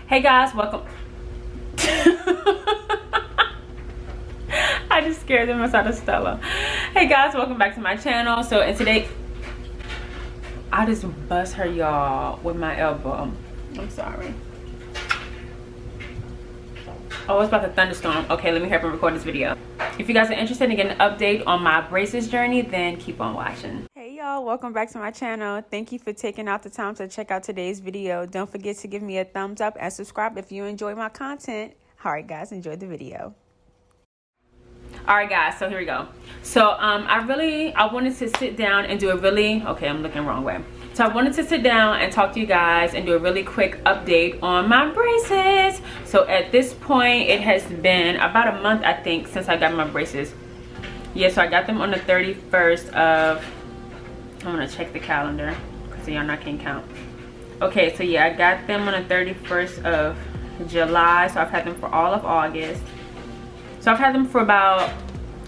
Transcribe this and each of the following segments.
Hey guys, welcome. I just scared them out of Stella. Hey guys, welcome back to my channel. So in today, I just bust her, y'all, with my elbow. I'm sorry. Oh, it's about to thunderstorm. Okay, let me hurry up and record this video. If you guys are interested in getting an update on my braces journey, then keep on watching. Hey y'all, welcome back to my channel. Thank you for taking out the time to check out today's video. Don't forget to give me a thumbs up and subscribe if you enjoy my content. All right guys, enjoy the video. All right guys, so here we go. So I wanted to sit down and do a really, okay, I'm looking the wrong way. So I wanted to sit down and talk to you guys and do a really quick update on my braces. So at this point, it has been about a month, I think, since I got my braces. Yeah, so I got them on the 31st of, I'm gonna check the calendar because y'all know I can't count. Okay, so yeah, I got them on the 31st of July. So I've had them for all of August. So I've had them for about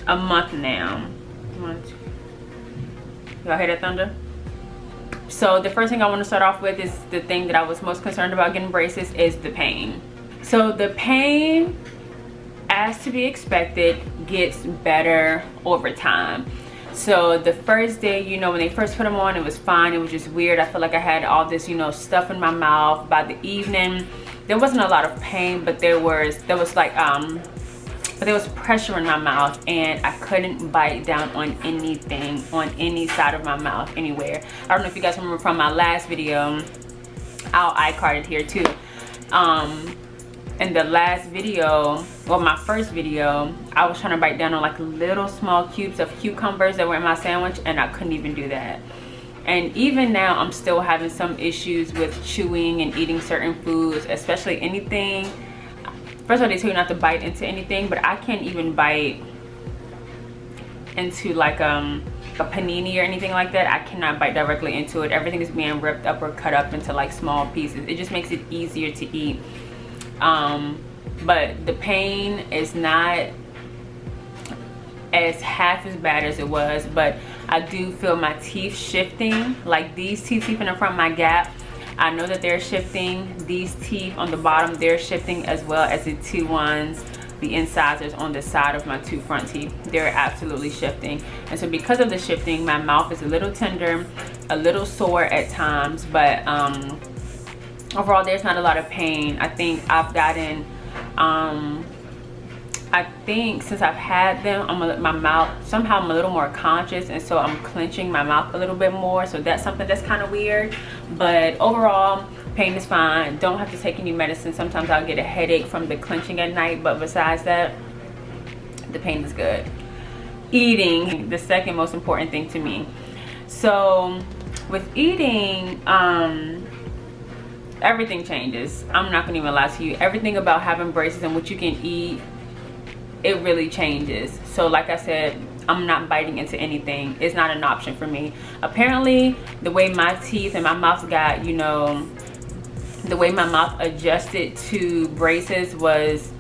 a month now. Y'all hear that thunder? So the first thing I want to start off with is the thing that I was most concerned about getting braces is the pain. So the pain, as to be expected, gets better over time. So the first day, you know, when they first put them on, it was fine. It was just weird. I felt like I had all this, you know, stuff in my mouth. By the evening, there wasn't a lot of pain, but there was pressure in my mouth and I couldn't bite down on anything, on any side of my mouth, anywhere. I don't know if you guys remember from my last video, I'll iCard it here too. In the last video, well, my first video, I was trying to bite down on like little small cubes of cucumbers that were in my sandwich and I couldn't even do that. And even now, I'm still having some issues with chewing and eating certain foods, especially anything. First of all, they tell you not to bite into anything, but I can't even bite into like a panini or anything like that. I cannot bite directly into it. Everything is being ripped up or cut up into like small pieces. It just makes it easier to eat. But the pain is not as half as bad as it was, but I do feel my teeth shifting. Like these teeth in the front of my gap, I know that they're shifting. These teeth on the bottom, they're shifting, as well as the two ones, the incisors on the side of my two front teeth. They're absolutely shifting. And so because of the shifting, my mouth is a little tender, a little sore at times, but overall there's not a lot of pain. I think I've gotten, I think since I've had them, my mouth, somehow I'm a little more conscious, and so I'm clenching my mouth a little bit more. So that's something that's kind of weird. But overall, pain is fine. Don't have to take any medicine. Sometimes I'll get a headache from the clenching at night, but besides that, the pain is good. Eating, the second most important thing to me. So with eating, everything changes. I'm not gonna even lie to you. Everything about having braces and what you can eat, it really changes. So like I said, I'm not biting into anything. It's not an option for me. Apparently, the way my teeth and my mouth got, you know, the way my mouth adjusted to braces was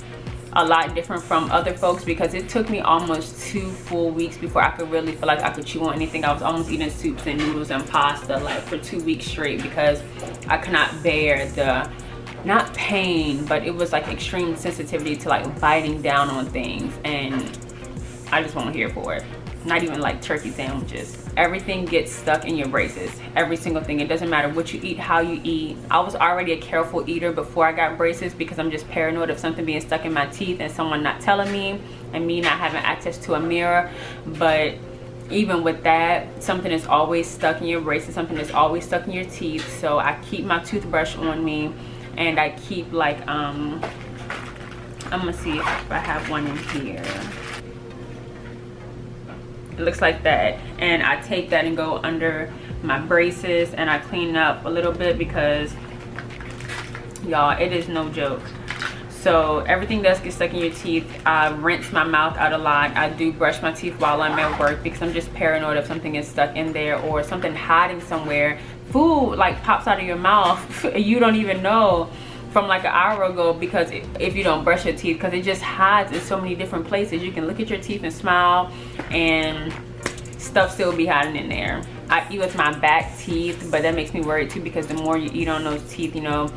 a lot different from other folks, because it took me almost 2 full weeks before I could really feel like I could chew on anything. I was almost eating soups and noodles and pasta like for 2 weeks straight because I could not bear the, not pain, but it was like extreme sensitivity to like biting down on things, and I just won't here for it. Not even like turkey sandwiches. Everything gets stuck in your braces. Every single thing. It doesn't matter what you eat, how you eat. I was already a careful eater before I got braces because I'm just paranoid of something being stuck in my teeth and someone not telling me, and me not having access to a mirror. But even with that, something is always stuck in your braces. Something is always stuck in your teeth. So I keep my toothbrush on me, and I keep like, I'm gonna see if I have one in here. It looks like that, and I take that and go under my braces and I clean up a little bit because y'all, it is no joke. So everything does get stuck in your teeth. I rinse my mouth out a lot. I do brush my teeth while I'm at work because I'm just paranoid if something is stuck in there or something hiding somewhere. Food like pops out of your mouth you don't even know from like an hour ago, because if you don't brush your teeth, because it just hides in so many different places. You can look at your teeth and smile and stuff still be hiding in there. I eat with my back teeth, but that makes me worried too, because the more you eat on those teeth, you know,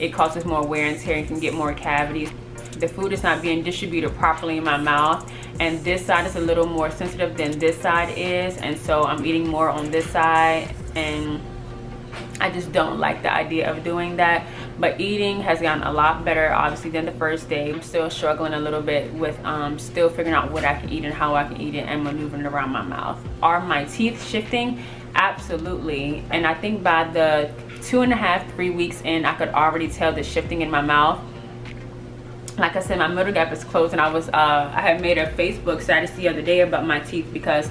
it causes more wear and tear and can get more cavities. The food is not being distributed properly in my mouth, and this side is a little more sensitive than this side is, and so I'm eating more on this side, and I just don't like the idea of doing that. But eating has gotten a lot better, obviously, than the first day. I'm still struggling a little bit with still figuring out what I can eat and how I can eat it and maneuvering around my mouth. Are my teeth shifting? Absolutely. And I think by the 2.5 to 3 weeks in, I could already tell the shifting in my mouth. Like I said, my middle gap is closed, and I had made a Facebook status the other day about my teeth because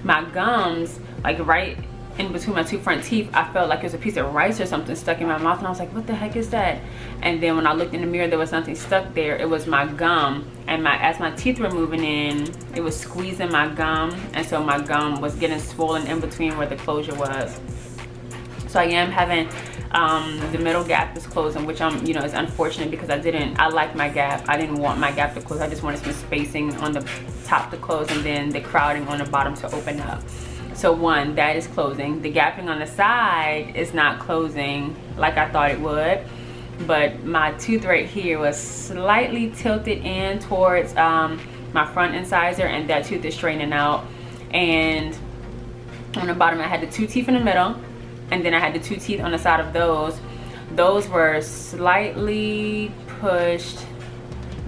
my gums, like right in between my two front teeth, I felt like there's a piece of rice or something stuck in my mouth, and I was like, what the heck is that? And then when I looked in the mirror, there was nothing stuck there. It was my gum, and as my teeth were moving in, it was squeezing my gum, and so my gum was getting swollen in between where the closure was. So I am having the middle gap is closing, which I'm, you know, is unfortunate because I like my gap. I didn't want my gap to close. I just wanted some spacing on the top to close and then the crowding on the bottom to open up. So one, that is closing. The gapping on the side is not closing like I thought it would, but my tooth right here was slightly tilted in towards my front incisor, and that tooth is straightening out. And on the bottom, I had the 2 teeth in the middle, and then I had the 2 teeth on the side of those. Those were slightly pushed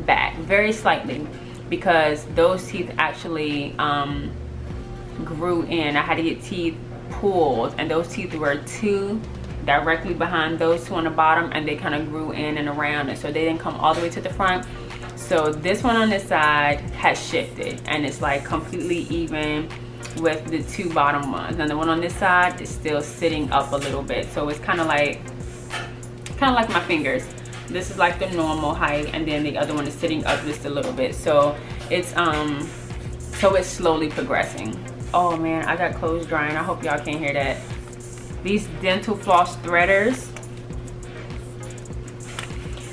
back, very slightly, because those teeth actually grew in. I had to get teeth pulled, and those teeth were 2 directly behind those 2 on the bottom, and they kind of grew in and around it, so they didn't come all the way to the front. So this one on this side has shifted, and it's like completely even with the 2 bottom ones, and the one on this side is still sitting up a little bit, so it's kind of like my fingers. This is like the normal height, and then the other one is sitting up just a little bit, so it's slowly progressing. Oh man, I got clothes drying. I hope y'all can't hear that. These dental floss threaders,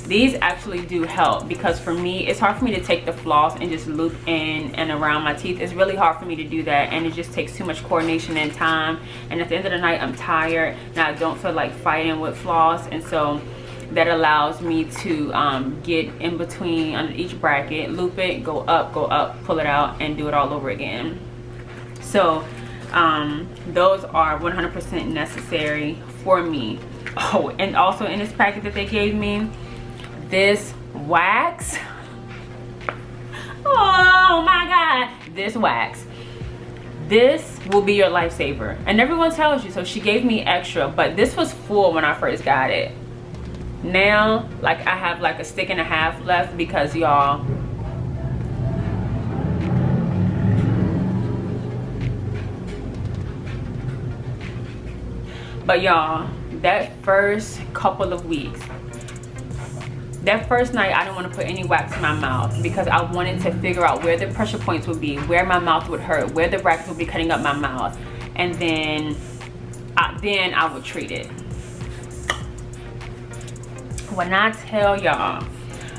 these actually do help, because for me, it's hard for me to take the floss and just loop in and around my teeth. It's really hard for me to do that, and it just takes too much coordination and time, and at the end of the night I'm tired and I don't feel like fighting with floss, and so that allows me to get in between under each bracket, loop it, go up, pull it out, and do it all over again. So those are 100% necessary for me. Oh, and also in this packet that they gave me, this wax. Oh my god, this wax. This will be your lifesaver, and everyone tells you. So she gave me extra, but this was full when I first got it. Now, like, I have like a stick and a half left because y'all, but y'all, that first couple of weeks, that first night, I didn't want to put any wax in my mouth because I wanted to figure out where the pressure points would be, where my mouth would hurt, where the brackets would be cutting up my mouth, and then I would treat it. When I tell y'all,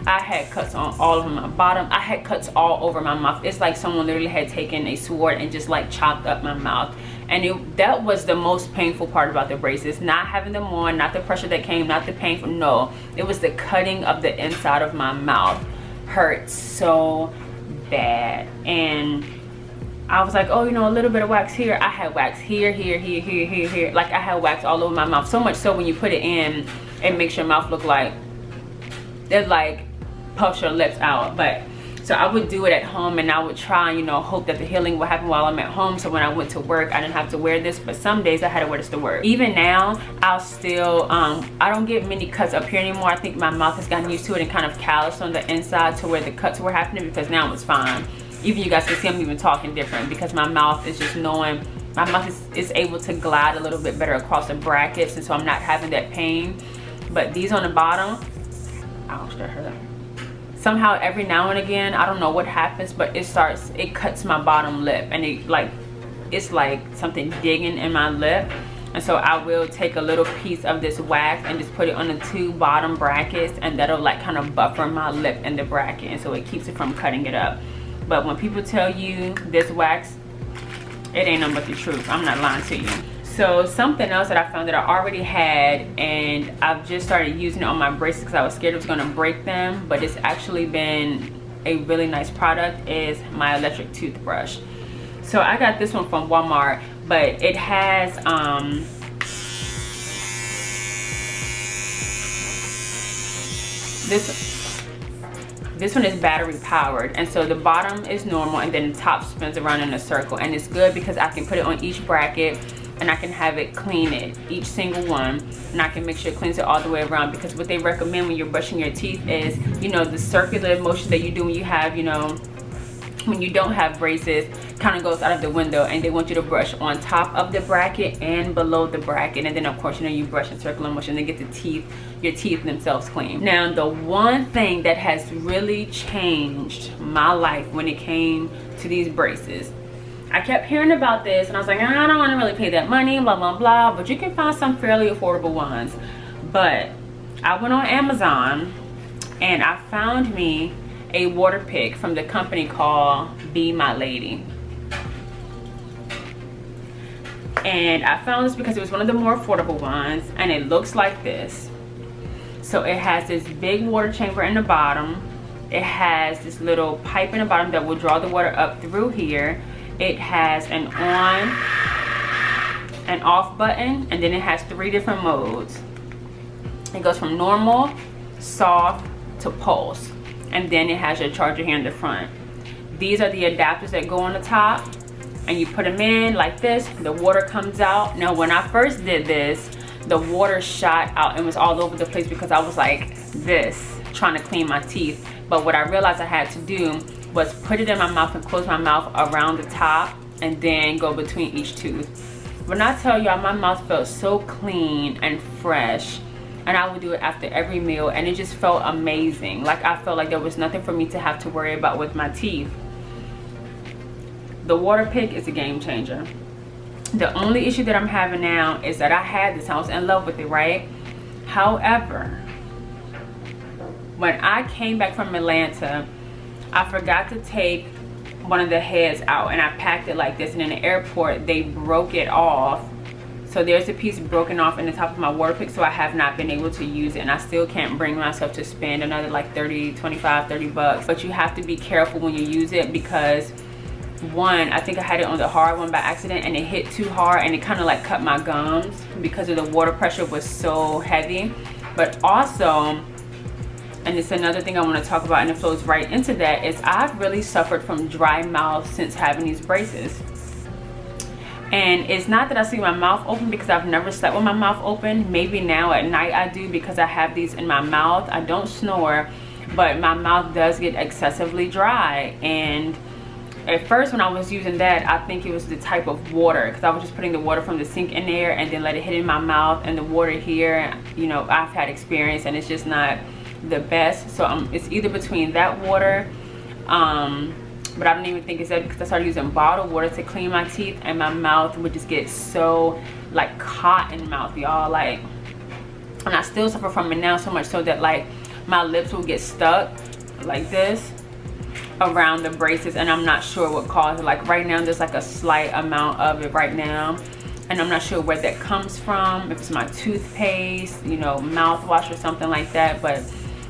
I had cuts on all over my bottom. I had cuts all over my mouth. It's like someone literally had taken a sword and just like chopped up my mouth. And that was the most painful part about the braces. Not having them on, not the pressure that came, not the painful, no. It was the cutting of the inside of my mouth. Hurt so bad. And I was like, oh, you know, a little bit of wax here. I had wax here, here, here, here, here, here. Like, I had wax all over my mouth. So much so when you put it in, it makes your mouth look like, it like puffs your lips out. But so I would do it at home, and I would try, you know, hope that the healing would happen while I'm at home, so when I went to work I didn't have to wear this. But some days I had to wear this to work. Even now, I'll still I don't get many cuts up here anymore. I think my mouth has gotten used to it and kind of calloused on the inside to where the cuts were happening, because now it's fine. Even you guys can see I'm even talking different because my mouth is just knowing, my mouth is able to glide a little bit better across the brackets, and so I'm not having that pain. But these on the bottom, ouch, that hurt. Somehow every now and again, I don't know what happens, but it cuts my bottom lip, and it's like something digging in my lip. And so I will take a little piece of this wax and just put it on the 2 bottom brackets, and that'll like kind of buffer my lip and the bracket, and so it keeps it from cutting it up. But when people tell you this wax, it ain't nothing but the truth. I'm not lying to you. So something else that I found that I already had, and I've just started using it on my braces because I was scared it was going to break them, but it's actually been a really nice product, is my electric toothbrush. So I got this one from Walmart, but it has this one is battery powered, and so the bottom is normal and then the top spins around in a circle, and it's good because I can put it on each bracket and I can have it clean it, each single one, and I can make sure it cleans it all the way around, because what they recommend when you're brushing your teeth is, you know, the circular motion that you do when you have, you know, when you don't have braces kind of goes out of the window, and they want you to brush on top of the bracket and below the bracket, and then of course, you know, you brush in circular motion to get the teeth, your teeth themselves clean. Now, the one thing that has really changed my life when it came to these braces, I kept hearing about this and I was like, I don't want to really pay that money, blah blah blah, but you can find some fairly affordable ones. But I went on Amazon and I found me a Waterpik from the company called Be My Lady. And I found this because it was one of the more affordable ones, and it looks like this. So it has this big water chamber in the bottom. It has this little pipe in the bottom that will draw the water up through here. It has an on and off button, and then it has 3 different modes. It goes from normal, soft to pulse, and then it has your charger here in the front. These are the adapters that go on the top, and you put them in like this. The water comes out. Now, when I first did this, the water shot out and was all over the place because I was like this, trying to clean my teeth. But what I realized I had to do was put it in my mouth and close my mouth around the top, and then go between each tooth. When I tell y'all, my mouth felt so clean and fresh, and I would do it after every meal, and it just felt amazing. Like, I felt like there was nothing for me to have to worry about with my teeth. The Waterpik is a game changer. The only issue that I'm having now is that I had this, I was in love with it, right? However, when I came back from Atlanta, I forgot to take one of the heads out, and I packed it like this, and in the airport they broke it off. So there's a piece broken off in the top of my Waterpik, so I have not been able to use it, and I still can't bring myself to spend another like 30, 25, 30 bucks. But you have to be careful when you use it, because one, I think I had it on the hard one by accident, and it hit too hard and it kind of like cut my gums because of the water pressure was so heavy. But also, and it's another thing I want to talk about, and it flows right into that, is I've really suffered from dry mouth since having these braces. And it's not that I see my mouth open, because I've never slept with my mouth open. Maybe now at night I do, because I have these in my mouth. I don't snore, but my mouth does get excessively dry. And at first when I was using that, I think it was the type of water, because I was just putting the water from the sink in there and then let it hit in my mouth, and the water here, you know, I've had experience and it's just not the best. So it's either between that water, but I don't even think it's that, because I started using bottled water to clean my teeth, and my mouth would just get so like cotton mouth, y'all. Like, and I still suffer from it now, so much so that like my lips will get stuck like this around the braces, and I'm not sure what caused it. Like right now there's like a slight amount of it right now, and I'm not sure where that comes from, if it's my toothpaste, you know, mouthwash or something like that. But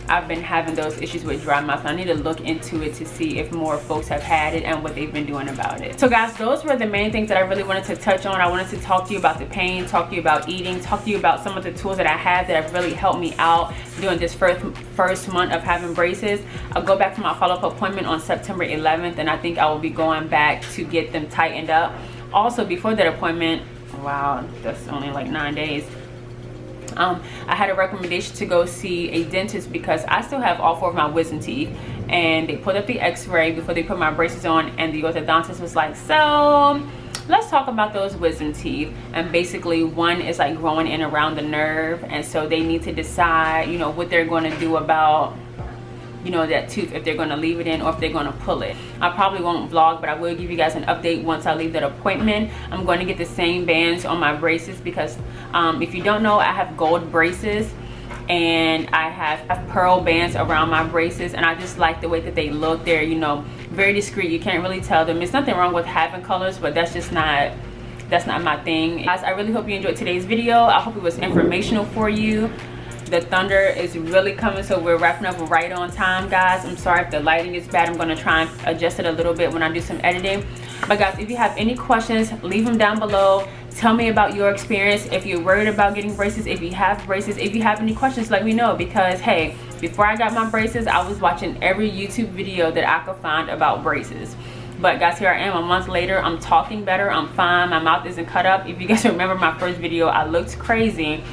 I've been having those issues with dry mouth, and I need to look into it to see if more folks have had it and what they've been doing about it. So guys, those were the main things that I really wanted to touch on. I wanted to talk to you about the pain, talk to you about eating, talk to you about some of the tools that I have that have really helped me out during this first month of having braces. I'll go back for my follow-up appointment on September 11th, and I think I will be going back to get them tightened up. Also, before that appointment, wow, that's only like 9 days. I had a recommendation to go see a dentist, because I still have all 4 of my wisdom teeth, and they put up the x-ray before they put my braces on, and the orthodontist was like, so let's talk about those wisdom teeth. And basically one is like growing in around the nerve, and so they need to decide, you know, what they're going to do about, you know, that tooth, if they're going to leave it in or if they're going to pull it. I probably won't vlog, but I will give you guys an update once I leave that appointment. I'm going to get the same bands on my braces, because if you don't know, I have gold braces and I have pearl bands around my braces, and I just like the way that they look. They're, you know, very discreet. You can't really tell them. There's nothing wrong with having colors, but that's just not That's not my thing. Guys, I really hope you enjoyed today's video. I hope it was informational for you. The thunder is really coming, so we're wrapping up right on time, guys. I'm sorry if the lighting is bad. I'm going to try and adjust it a little bit when I do some editing. But guys, if you have any questions, leave them down below. Tell me about your experience. If you're worried about getting braces, if you have braces, if you have any questions, let me know. Because hey, before I got my braces, I was watching every YouTube video that I could find about braces. But guys, here I am a month later. I'm talking better. I'm fine. My mouth isn't cut up. If you guys remember my first video, I looked crazy.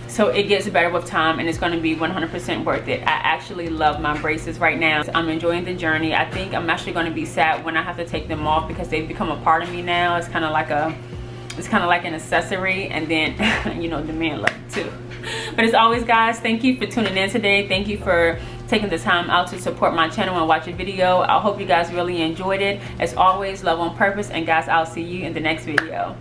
So it gets better with time, and it's going to be 100% worth it. I actually love my braces right now. I'm enjoying the journey. I think I'm actually going to be sad when I have to take them off, because they've become a part of me now. It's kind of like an accessory, and then you know, the man love it too. But as always, guys, thank you for tuning in today. Thank you for taking the time out to support my channel and watch a video. I hope you guys really enjoyed it. As always, love on purpose, and guys, I'll see you in the next video.